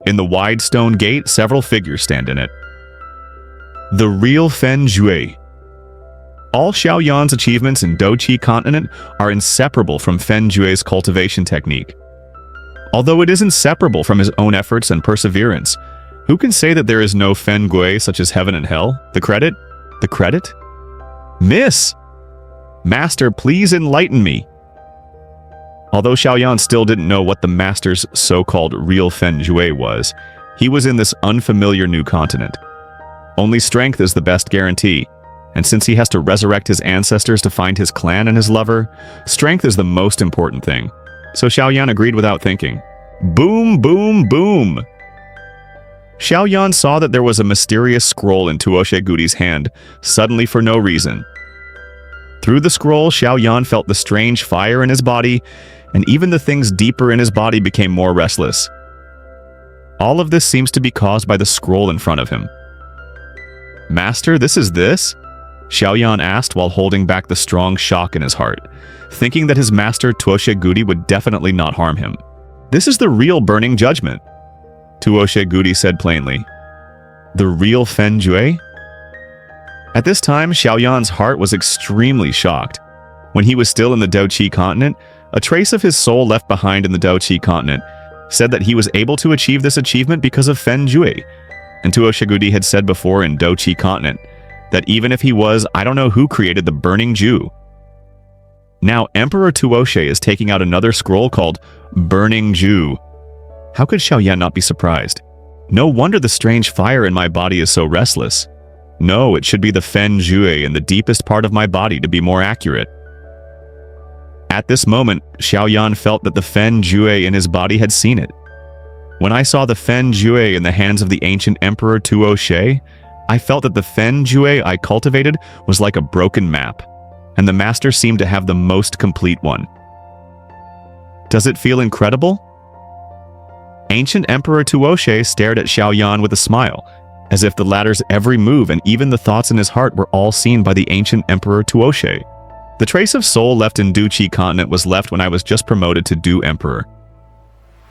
In the wide stone gate, several figures stand in it. The real Fen Jue. All Xiao Yan's achievements in Douqi continent are inseparable from Fen Jue's cultivation technique. Although it is inseparable from his own efforts and perseverance, who can say that there is no Fen Gui such as heaven and hell? The credit? The credit? Miss! Master, please enlighten me. Although Xiao Yan still didn't know what the master's so-called real Fen Jue was, he was in this unfamiliar new continent. Only strength is the best guarantee, and since he has to resurrect his ancestors to find his clan and his lover, strength is the most important thing. So Xiao Yan agreed without thinking. Boom, boom, boom! Xiao Yan saw that there was a mysterious scroll in Tuoshe Gudi's hand, suddenly for no reason. Through the scroll, Xiao Yan felt the strange fire in his body, and even the things deeper in his body became more restless. All of this seems to be caused by the scroll in front of him. Master, this is this? Xiao Yan asked while holding back the strong shock in his heart, thinking that his master Tuoshe Gudi would definitely not harm him. This is the real burning judgment, Tuoshe Gudi said plainly. The real Fen Jue? At this time, Xiao Yan's heart was extremely shocked. When he was still in the Douqi continent, a trace of his soul left behind in the Douqi continent said that he was able to achieve this achievement because of Fen Jue, and Tuoshe Gudi had said before in Douqi continent that even if he was, I don't know who created the burning Jew. Now Emperor Tuoshe is taking out another scroll called Burning Jew. How could Xiao Yan not be surprised? No wonder the strange fire in my body is so restless. No, it should be the Fen Jue in the deepest part of my body to be more accurate. At this moment, Xiao Yan felt that the Fen Jue in his body had seen it. When I saw the Fen Jue in the hands of the ancient Emperor Tuoshe, I felt that the Fen Jue I cultivated was like a broken map, and the master seemed to have the most complete one. Does it feel incredible? Ancient Emperor Tuoshe stared at Xiao Yan with a smile, as if the latter's every move and even the thoughts in his heart were all seen by the ancient Emperor Tuoshe. The trace of soul left in Douqi continent was left when I was just promoted to Du Emperor.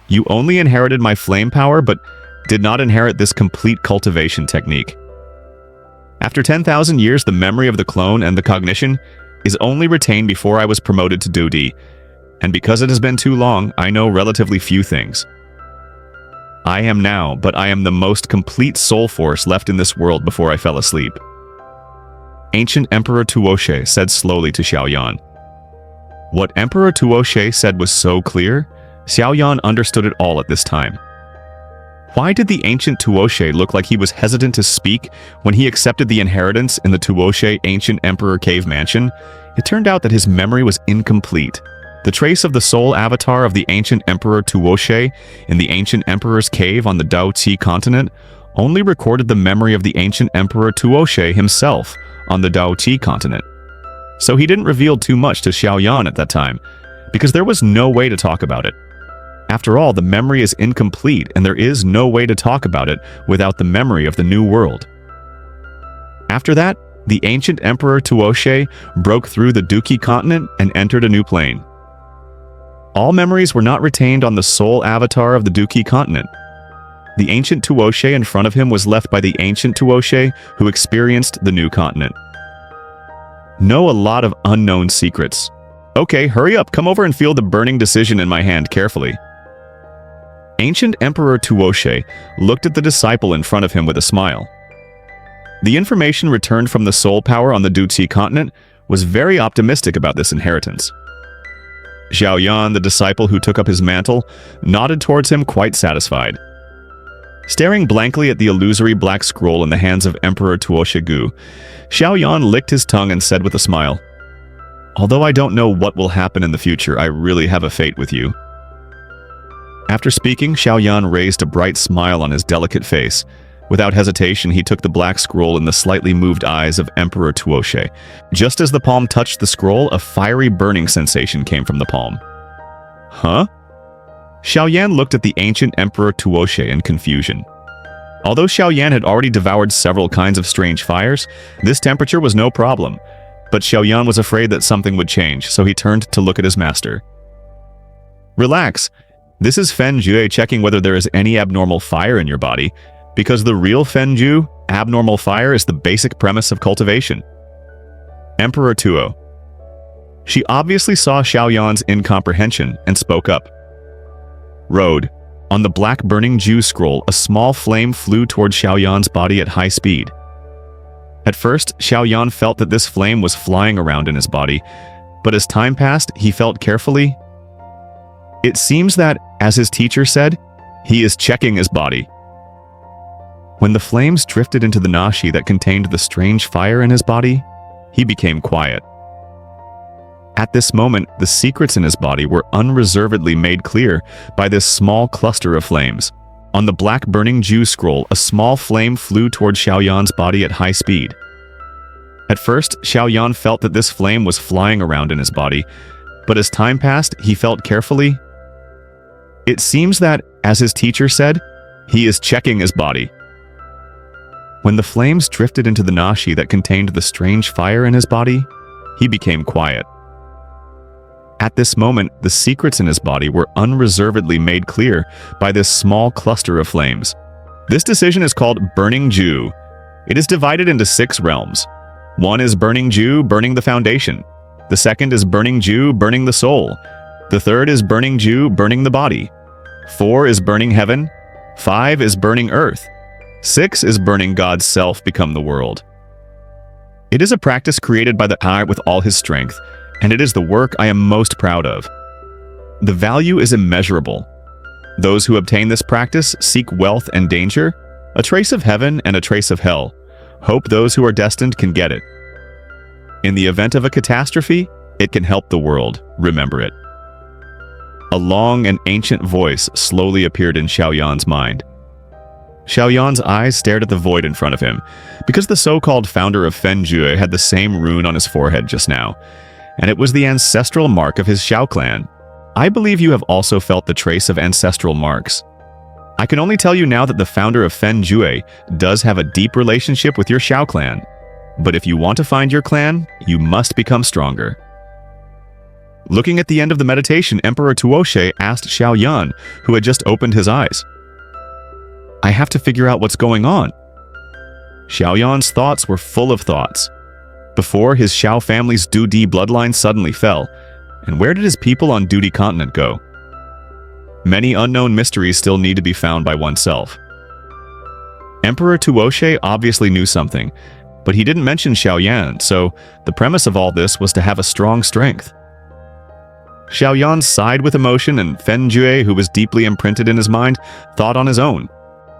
You only inherited my flame power, but did not inherit this complete cultivation technique. After 10,000 years, the memory of the clone and the cognition is only retained before I was promoted to Dudi, and because it has been too long, I know relatively few things. I am now, but I am the most complete soul force left in this world before I fell asleep. Ancient Emperor Tuoshe said slowly to Xiao Yan. What Emperor Tuoshe said was so clear, Xiao Yan understood it all at this time. Why did the ancient Tuoshe look like he was hesitant to speak when he accepted the inheritance in the Tuoshe Ancient Emperor Cave Mansion? It turned out that his memory was incomplete. The trace of the soul avatar of the ancient Emperor Tuoshe in the ancient Emperor's cave on the Douqi continent only recorded the memory of the ancient Emperor Tuoshe himself on the Douqi continent. So he didn't reveal too much to Xiao Yan at that time, because there was no way to talk about it. After all, the memory is incomplete, and there is no way to talk about it without the memory of the new world. After that, the ancient Emperor Tuoshe broke through the Douqi continent and entered a new plane. All memories were not retained on the soul avatar of the Douqi continent. The ancient Tuoshe in front of him was left by the ancient Tuoshe who experienced the new continent. Know a lot of unknown secrets. Okay, hurry up, come over and feel the burning decision in my hand carefully. Ancient Emperor Tuoshe looked at the disciple in front of him with a smile. The information returned from the soul power on the Douqi continent was very optimistic about this inheritance. Xiao Yan, the disciple who took up his mantle, nodded towards him quite satisfied. Staring blankly at the illusory black scroll in the hands of Emperor Tuoshe Gu, Xiao Yan licked his tongue and said with a smile, "Although I don't know what will happen in the future, I really have a fate with you." After speaking, Xiao Yan raised a bright smile on his delicate face. Without hesitation, he took the black scroll in the slightly moved eyes of Emperor Tuoshe. Just as the palm touched the scroll, a fiery burning sensation came from the palm. Huh? Xiao Yan looked at the ancient Emperor Tuoshe in confusion. Although Xiao Yan had already devoured several kinds of strange fires, this temperature was no problem. But Xiao Yan was afraid that something would change, so he turned to look at his master. Relax. This is Fen Jue checking whether there is any abnormal fire in your body, because the real Fen Ju, abnormal fire, is the basic premise of cultivation. Emperor Tuo. She obviously saw Xiao Yan's incomprehension and spoke up. Road. On the black burning Ju scroll, a small flame flew toward Xiao Yan's body at high speed. At first, Xiao Yan felt that this flame was flying around in his body, but as time passed, he felt carefully. It seems that, as his teacher said, he is checking his body. When the flames drifted into the nashi that contained the strange fire in his body, he became quiet. At this moment, the secrets in his body were unreservedly made clear by this small cluster of flames. On the black burning Ju scroll, a small flame flew toward Xiao Yan's body at high speed. At first, Xiao Yan felt that this flame was flying around in his body, but as time passed, he felt carefully. It seems that, as his teacher said, he is checking his body. When the flames drifted into the nashi that contained the strange fire in his body, he became quiet. At this moment, the secrets in his body were unreservedly made clear by this small cluster of flames. This decision is called Burning Ju. It is divided into 6 realms. 1 is Burning Ju, burning the foundation. The 2nd is Burning Ju, burning the soul. The 3rd is Burning Ju, burning the body. 4 is burning heaven. 5 is burning earth. 6 is burning God's self become the world. It is a practice created by the I with all his strength, and it is the work I am most proud of. The value is immeasurable. Those who obtain this practice seek wealth and danger, a trace of heaven and a trace of hell. Hope those who are destined can get it. In the event of a catastrophe, it can help the world. Remember it. A long and ancient voice slowly appeared in Xiao Yan's mind. Xiao Yan's eyes stared at the void in front of him, because the so-called founder of Fen Jue had the same rune on his forehead just now, and it was the ancestral mark of his Xiao clan. I believe you have also felt the trace of ancestral marks. I can only tell you now that the founder of Fen Jue does have a deep relationship with your Xiao clan. But if you want to find your clan, you must become stronger. Looking at the end of the meditation, Emperor Tuoshe asked Xiao Yan, who had just opened his eyes. I have to figure out what's going on. Xiao Yan's thoughts were full of thoughts. Before, his Xiao family's Du-Di bloodline suddenly fell, and where did his people on Du-Di continent go? Many unknown mysteries still need to be found by oneself. Emperor Tuoshe obviously knew something, but he didn't mention Xiao Yan, so the premise of all this was to have a strong strength. Xiao Yan sighed with emotion, and Fen Jue, who was deeply imprinted in his mind, thought on his own.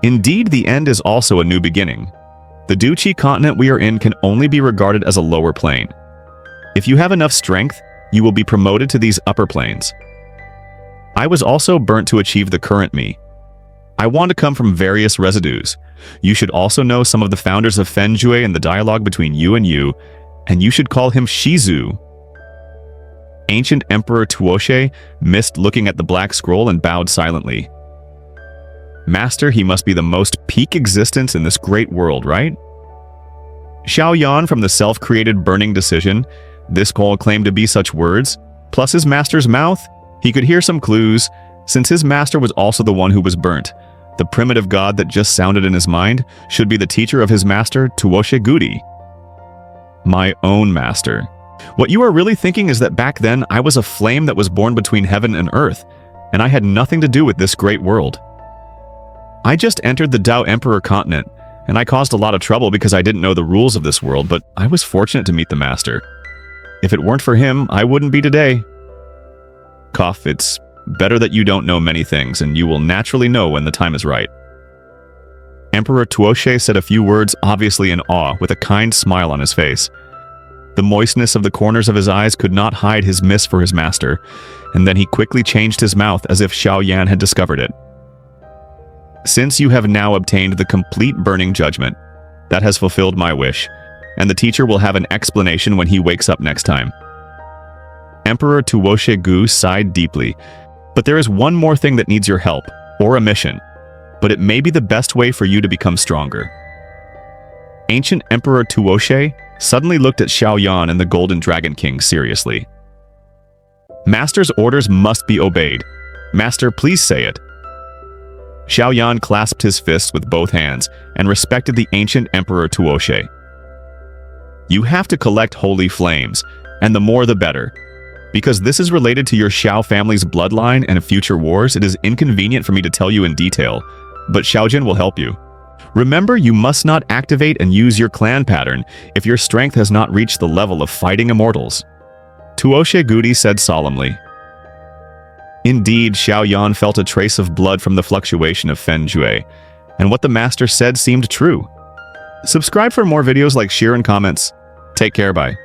Indeed, the end is also a new beginning. The Du-Chi continent we are in can only be regarded as a lower plane. If you have enough strength, you will be promoted to these upper planes. I was also burnt to achieve the current me. I want to come from various residues. You should also know some of the founders of Fen Jue and the dialogue between you, and you should call him Shizu. Ancient Emperor Tuoshe missed looking at the black scroll and bowed silently. Master, he must be the most peak existence in this great world, right? Xiao Yan from the self-created burning decision, this call claimed to be such words, plus his master's mouth, he could hear some clues, since his master was also the one who was burnt. The primitive god that just sounded in his mind should be the teacher of his master, Tuoshe Gudi. My own master. What you are really thinking is that back then I was a flame that was born between heaven and earth, and I had nothing to do with this great world. I just entered the Dao Emperor continent, and I caused a lot of trouble because I didn't know the rules of this world, but I was fortunate to meet the master. If it weren't for him, I wouldn't be today. Cough, it's better that you don't know many things, and you will naturally know when the time is right. Emperor Tuoshe said a few words, obviously in awe, with a kind smile on his face. The moistness of the corners of his eyes could not hide his miss for his master, and then he quickly changed his mouth as if Xiao Yan had discovered it. Since you have now obtained the complete burning judgment, that has fulfilled my wish, and the teacher will have an explanation when he wakes up next time. Emperor Tuoshe Gu sighed deeply, but there is one more thing that needs your help, or a mission, but it may be the best way for you to become stronger. Ancient Emperor Tuoshe suddenly looked at Xiao Yan and the Golden Dragon King seriously. Master's orders must be obeyed. "Master, please say it." Xiao Yan clasped his fists with both hands and respected the ancient Emperor Tuoshe. "You have to collect holy flames, and the more the better. Because this is related to your Xiao family's bloodline and future wars, it is inconvenient for me to tell you in detail, but Xiaojin will help you. Remember, you must not activate and use your clan pattern if your strength has not reached the level of fighting immortals," Tuoshe Gudi said solemnly. Indeed, Xiao Yan felt a trace of blood from the fluctuation of Fen Jue, and what the master said seemed true. Subscribe for more videos like, share, and comments. Take care, bye.